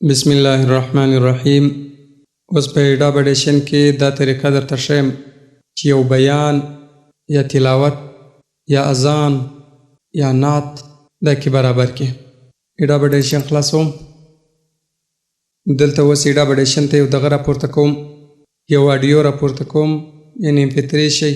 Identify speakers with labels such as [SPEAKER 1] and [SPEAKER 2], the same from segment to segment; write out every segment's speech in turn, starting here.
[SPEAKER 1] بسم الله الرحمن الرحیم. اوس په ايډاب اډیشن کې دا طریقه درته ښیم چې یو بیان یا تلاوت یا اذان یا نعت دا کې برابر کې. ايډاب اډیشن خلاصوم. دلته اوس ايډاب اډیشن ته یو دغه راپورته کوم، یو اډیو راپورته کوم، یعنی MP3 شي.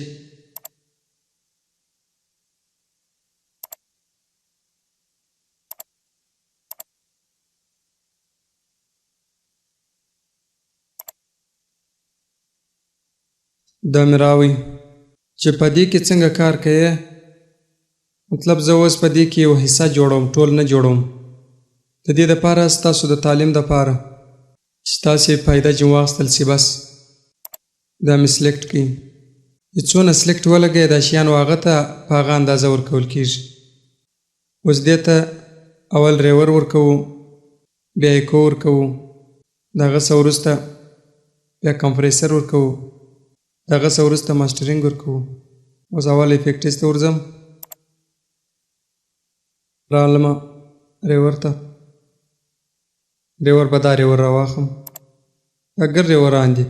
[SPEAKER 1] دا مې راوي چې په دې کې څنګه کار کوي. مطلب زه اوس په دې کې یو حصہ جوړوم، ټول نه جوړوم. د دې دپاره ستاسو د تعلیم دپاره چې ستاسې فایده جم واخیستل سي، بس دا مې سلیکټ کړي. چې څونه سلیکټ ولګوي دا شیان هغه ته په هغه اندازه ورکول کېږي. اوس دې ته اول ریور ورکوو، بیا ایکو ورکوو، د هغه څه وروسته بیا کمپریسر ورکوو، د هغه څه وروسته ماسټرینګ ورکوو. اوس اول افیکټس ته ورځم، رالمه ریور ته. ریور به دا ریور راواخم، دا ګر ریوران دي،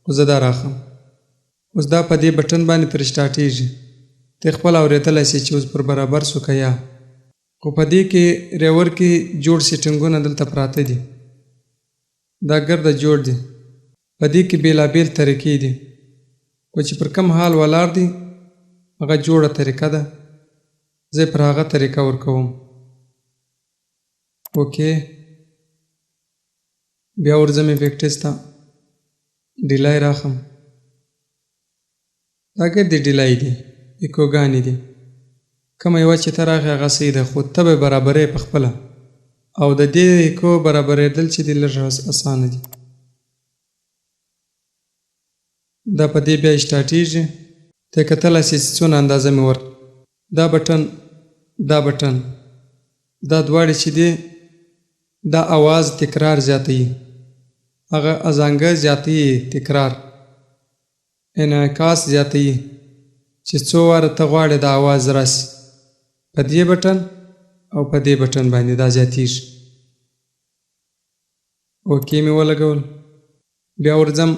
[SPEAKER 1] خو زه دا راخم. اوس دا په دې بټن باندې پرې سټارټېږي. ته خپل اورېدلی سې چې اوس پر برابر سو که یا، خو په دې کې ریور کې جوړ سیټینګونه دلته پراته دي. دا ګرده جوړ دي، په دې کې بېلابېل طریقې دي، خو چې پر کم حال ولاړ دي هغه جوړه طریقه ده. زه پر هغه طریقه ورکوم. اوکې، بیا ورځم افیکټس ته، ډیلای راخم. دا ګردې ډیلای دي، ایکوګانې دي. کومه یوه چې ته راغې هغه صحیح ده، خو ته به برابرې په خپله، او د دې ایکو برابرېدل چې دي لږ اسانه دي. دا په دې بیا سټارټېږي. ته یې کتلی سې چې څونه اندازه مې ورک. دا بټن دا دواړې چې دي دا اواز تکرار زیاتوي، هغه ازانګه زیاتوي، تکرار انعکاس زیاتوي، چې څو واره ته غواړې دا اواز راسي. په دې بټن او په دې بټن باندې دا زیاتېږي. اوکې مې ولګول. بیا ورځم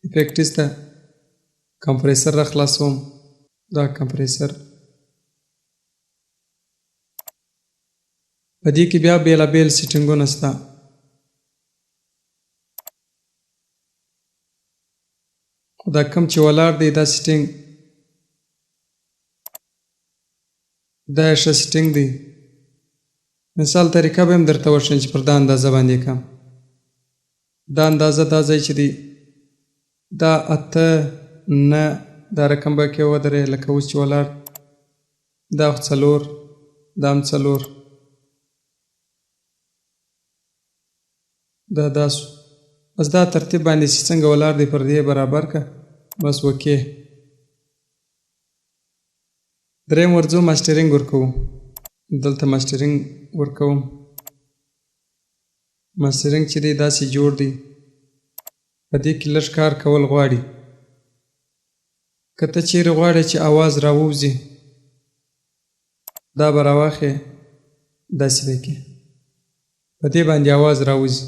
[SPEAKER 1] افیکټس ته، کمپریسر را خلاصوم. دا کمپریسر په دې کې بیا بېلابېل سیټینګونه شته. خو دا کم چې ولاړ دی دا سیټینګ، دا یې ښه سیټینګ دی. مثال طریقه به هم درته وښیم چې پر دا اندازه باندې کم. دا اندازه دا ځای چې دی دا 8 دا رقم به کې ودرې، لکه اوس چې ولاړ دا 4، دا هم 4، دا داسو. بس دا ترتیب باندې چې څنګه ولاړ دی پر دې برابر که، بس اوکې. درېیم ورځو ماسټرینګ ورکوو. دلته ماسټرینګ ورکوم. ماسټرینګ چې دی داسې جوړ دی، په دې کې لږ کار کول غواړي. که ته چیرې غواړې چې اواز راووځي دا به راواخې، داسې به کې په دې باندې اواز راوځي.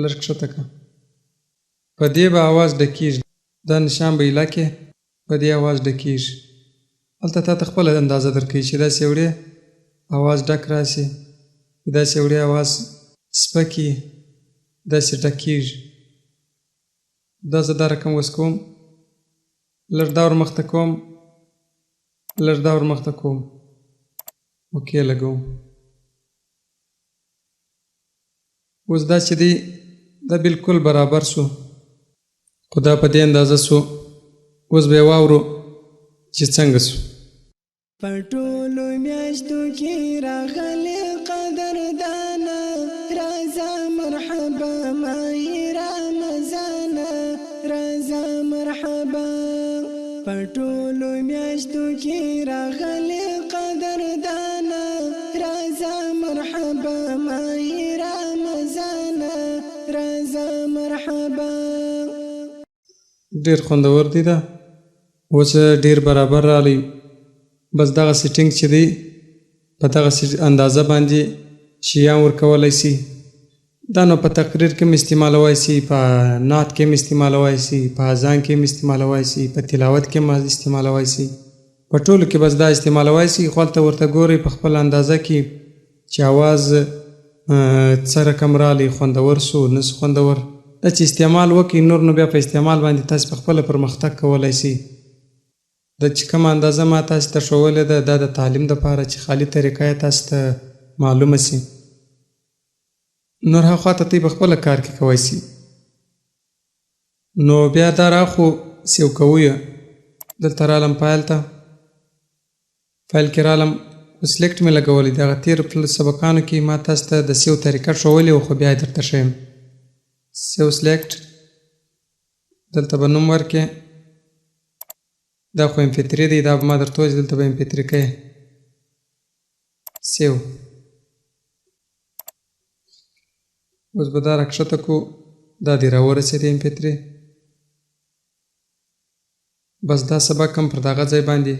[SPEAKER 1] لږ کښته که، په دې به اواز ډکېږي. دا نشان به ایله کې، په دې اواز ډکېږي. هلته تا ته خپله اندازه درکوي چې داسې وړې اواز ډک راسي، داسې وړې اواز سپکي، داسې ډکېږي. دا زه دا رقم اوس کوم، لږ دا ورمخته کوم، لږ دا ورمخته کوم. اوکې لګوم. اوس دا چې دی دا بالکل برابر سو، خو دا په دې اندازه سو. اوس به یې واورو چې څنګه سو.
[SPEAKER 2] په ټولو میاشتو کې راغلی قدردانه، راځه مرحبا مای رمضانه، راځه مرحبا. په ټولو میاشتو کې راغلی قدردانه، راځه مرحبا مای رمضانه، راځه مرحبا.
[SPEAKER 1] ډېر خوندور دی دا. اوس ډېر برابر رالی. بس دغه سیټینګ چې دی په دغه اندازه باندې شیان ورکولی سي. دا نو په تقریر کې هم استعمالوای سي، په نعت کې هم استعمالوای سي، په اذان کې هم استعمالوای سي، په تلاوت کې هم استعمالوای سي، په ټولو کې بس دا استعمالوای سي. خو هلته ورته ګورئ په خپل اندازه کې چې اواز څه رقم رالی، خوندور سو نه سو خوندور. دا چې استعمال وکړي نور نو بیا په استعمال باندې تاسې په خپله پرمختګ کولی سي. دا چې کومه اندازه ما تاسې ته ښوولې ده دا د تعلیم دپاره چې خالي طریقه یې تاسې ته معلومه سي. نور هغه خواته تی په خپله کار کې کوی سي. نو بیا دا راخو سیو کوو. دلته رالم فایل ته، فایل کې رالم سلیکټ مې لګولی. د هغه تیر سبقانو کې ما تاسو ته د سیو طریقه ښوولې وه، خو بیا یې درته ښیم. سیو سلیکټ، دلته به نوم ورکې. دا خو MP3 دی، دا به ما درته وویل دلته به MP3 کوې. سیو. اوس به دا راکښته کو، دا دې راورسېد MP3. بس دا سبق هم پر دغه ځای باندې